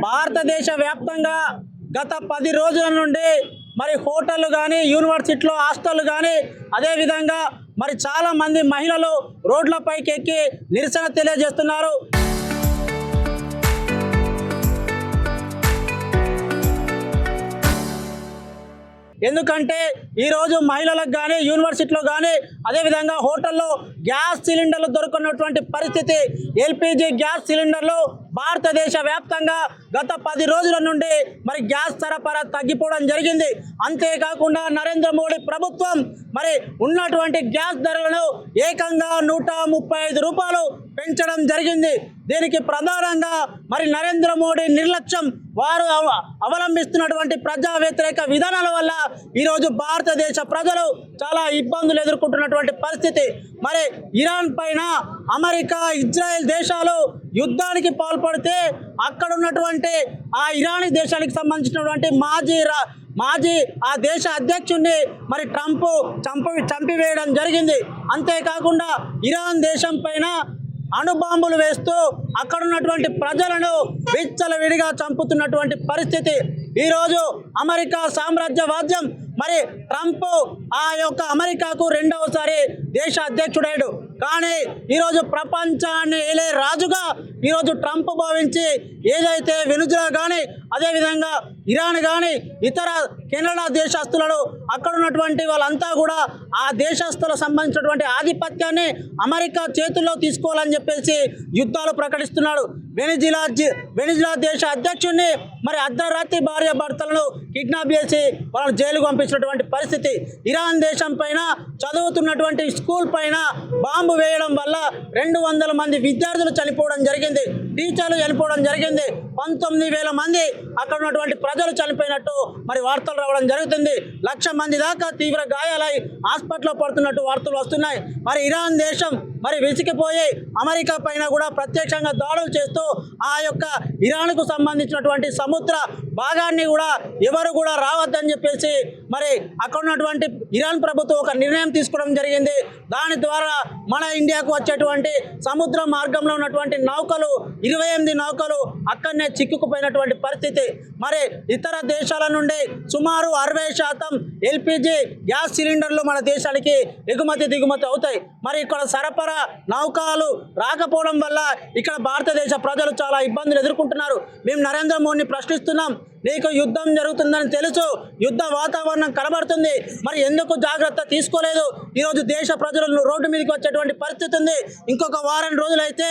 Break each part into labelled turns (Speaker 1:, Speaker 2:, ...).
Speaker 1: భారతదేశ వ్యాప్తంగా గత 10 రోజుల నుండి మరి హోటళ్ళు కానీ యూనివర్సిటీలో హాస్టళ్ళు కానీ అదేవిధంగా మరి చాలామంది మహిళలు రోడ్లపైకి ఎక్కి నిరసన తెలియజేస్తున్నారు. ఎందుకంటే ఈరోజు మహిళలకు కానీ యూనివర్సిటీలో కానీ అదేవిధంగా హోటల్లో గ్యాస్ సిలిండర్లు దొరకనటువంటి పరిస్థితి. ఎల్పిజి గ్యాస్ సిలిండర్లు భారతదేశ వ్యాప్తంగా గత 10 రోజుల నుండి మరి గ్యాస్ సరఫరా తగ్గిపోవడం జరిగింది. అంతేకాకుండా నరేంద్ర మోడీ ప్రభుత్వం మరి ఉన్నటువంటి గ్యాస్ ధరలను ఏకంగా 135 రూపాయలు పెంచడం జరిగింది. దీనికి ప్రధానంగా మరి నరేంద్ర మోడీ నిర్లక్ష్యం, వారు అవలంబిస్తున్నటువంటి ప్రజా వ్యతిరేక విధానాల వల్ల ఈరోజు భారతదేశ ప్రజలు చాలా ఇబ్బందులు ఎదుర్కొంటున్నటువంటి పరిస్థితి. మరి ఇరాన్ పైన అమెరికా, ఇజ్రాయెల్ దేశాలు యుద్ధానికి పాల్పడితే అక్కడ ఉన్నటువంటి ఆ ఇరానీ దేశానికి సంబంధించినటువంటి మాజీ ఆ దేశ అధ్యక్షుడిని మరి ట్రంప్ చంపివేయడం జరిగింది. అంతేకాకుండా ఇరాన్ దేశం పైన అణుబాంబులు వేస్తూ అక్కడ ఉన్నటువంటి ప్రజలను విచ్చలవిడిగా చంపుతున్నటువంటి పరిస్థితి. ఈరోజు అమెరికా సామ్రాజ్యవాద్యం మరి ట్రంప్ ఆ యొక్క అమెరికాకు రెండవసారి దేశ అధ్యక్షుడయ్యాడు. కానీ ఈరోజు ప్రపంచాన్ని ఏలే రాజుగా ఈరోజు ట్రంప్ భావించి ఏదైతే వెనుజులా కానీ అదేవిధంగా ఇరాన్ కానీ ఇతర కెనడా దేశస్తులను అక్కడ ఉన్నటువంటి వాళ్ళంతా కూడా ఆ దేశస్తులకు సంబంధించినటువంటి ఆధిపత్యాన్ని అమెరికా చేతుల్లో తీసుకోవాలని చెప్పేసి యుద్ధాలు ప్రకటిస్తున్నాడు. వెనిజులా దేశ అధ్యక్షుడిని మరి అర్ధరాత్రి భార్య భర్తలను కిడ్నాప్ చేసి వాళ్ళని జైలుకు పంపించినటువంటి పరిస్థితి. ఇరాన్ దేశం పైన చదువుతున్నటువంటి స్కూల్ పైన బాంబు వేయడం వల్ల 200 మంది విద్యార్థులు చనిపోవడం జరిగింది, టీచర్లు చనిపోవడం జరిగింది. 19,000 మంది అక్కడ ఉన్నటువంటి ప్రజలు చనిపోయినట్టు మరి వార్తలు రావడం జరుగుతుంది. 1,00,000 మంది దాకా తీవ్ర గాయాలై హాస్పిటల్లో పడుతున్నట్టు వార్తలు వస్తున్నాయి. మరి ఇరాన్ దేశం మరి విసిగిపోయి అమెరికా పైన కూడా ప్రత్యక్షంగా దాడులు చేస్తూ ఆ యొక్క ఇరాన్కు సంబంధించినటువంటి సముద్ర భాగాన్ని కూడా ఎవరు కూడా రావద్దని చెప్పేసి మరి అక్కడ ఉన్నటువంటి ఇరాన్ ప్రభుత్వం ఒక నిర్ణయం తీసుకోవడం జరిగింది. దాని ద్వారా మన ఇండియాకు వచ్చేటువంటి సముద్ర మార్గంలో ఉన్నటువంటి నౌకలు 28 నౌకలు అక్కడనే చిక్కుకుపోయినటువంటి పరిస్థితి. మరి ఇతర దేశాల నుండి సుమారు 60% ఎల్పిజి గ్యాస్ సిలిండర్లు మన దేశానికి ఎగుమతి దిగుమతి అవుతాయి. మరి ఇక్కడ సరఫరా నౌకలు రాకపోవడం వల్ల ఇక్కడ భారతదేశ ప్రజలు చాలా ఇబ్బందులు ఎదుర్కొంటున్నారు. మేము నరేంద్ర మోడీని ప్రశ్నిస్తున్నాం, నీకు యుద్ధం జరుగుతుందని తెలుసు, యుద్ధ వాతావరణం కనబడుతుంది, మరి ఎందుకు జాగ్రత్త తీసుకోలేదు? ఈరోజు దేశ ప్రజలు రోడ్డు మీదకి వచ్చేటువంటి పరిస్థితి ఉంది. ఇంకొక వారం రోజులైతే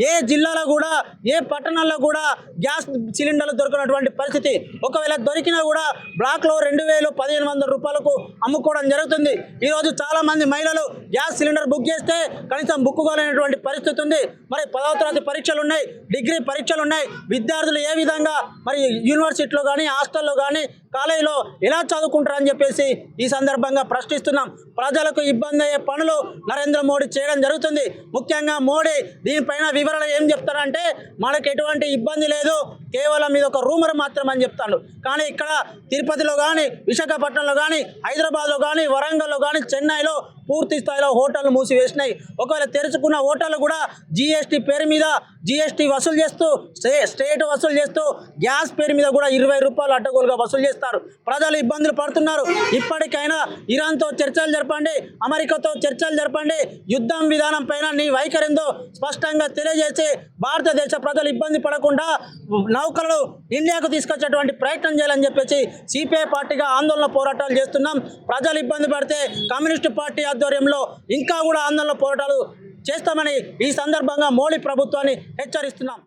Speaker 1: ఏ జిల్లాలో కూడా ఏ పట్టణాల్లో కూడా గ్యాస్ సిలిండర్లు దొరికినటువంటి పరిస్థితి. ఒకవేళ దొరికినా కూడా బ్లాక్లో 2,000-1,500 రూపాయలకు అమ్ముకోవడం జరుగుతుంది. ఈరోజు చాలామంది మహిళలు గ్యాస్ సిలిండర్ బుక్ చేస్తే కనీసం బుక్కుకోలేనటువంటి పరిస్థితి ఉంది. మరి 10వ తరగతి పరీక్షలు ఉన్నాయి, డిగ్రీ పరీక్షలు ఉన్నాయి. విద్యార్థులు ఏ విధంగా మరి యూనివర్సిటీలో కానీ హాస్టల్లో కానీ కాలేజీలో ఎలా చదువుకుంటారని చెప్పేసి ఈ సందర్భంగా ప్రశ్నిస్తున్నాం. ప్రజలకు ఇబ్బంది అయ్యే పనులు నరేంద్ర మోడీ చేయడం జరుగుతుంది. ముఖ్యంగా మోడీ దీనిపైన వివరణ ఏం చెప్తారంటే మనకు ఎటువంటి ఇబ్బంది లేదు, కేవలం ఇది ఒక రూమర్ మాత్రం అని చెప్తాడు. కానీ ఇక్కడ తిరుపతిలో కానీ విశాఖపట్నంలో కానీ హైదరాబాద్లో కానీ వరంగల్లో కానీ చెన్నైలో పూర్తి స్థాయిలో హోటళ్ళు మూసివేసినాయి. ఒకవేళ తెరుచుకున్న హోటళ్ళు కూడా జిఎస్టీ పేరు మీద జిఎస్టీ వసూలు చేస్తూ స్టేట్ వసూలు చేస్తూ గ్యాస్ పేరు మీద కూడా 20 రూపాయలు అడ్డగోలుగా వసూలు చేస్తారు. ప్రజలు ఇబ్బందులు పడుతున్నారు. ఇప్పటికైనా ఇరాన్తో చర్చలు జరపండి, అమెరికాతో చర్చలు జరపండి, యుద్ధం విధానం పైన నీ వైఖరిందో స్పష్టంగా తెలియజేసి భారతదేశ ప్రజలు ఇబ్బంది పడకుండా నౌకలను ఇండియాకు తీసుకొచ్చేటువంటి ప్రయత్నం చేయాలని చెప్పేసి సిపిఐ పార్టీగా ఆందోళన పోరాటాలు చేస్తున్నాం. ప్రజలు ఇబ్బంది పడితే కమ్యూనిస్టు పార్టీ ఆధ్వర్యంలో ఇంకా కూడా ఆందోళన పోరాటాలు చేస్తామని ఈ సందర్భంగా మోడీ ప్రభుత్వాన్ని హెచ్చరిస్తున్నాం.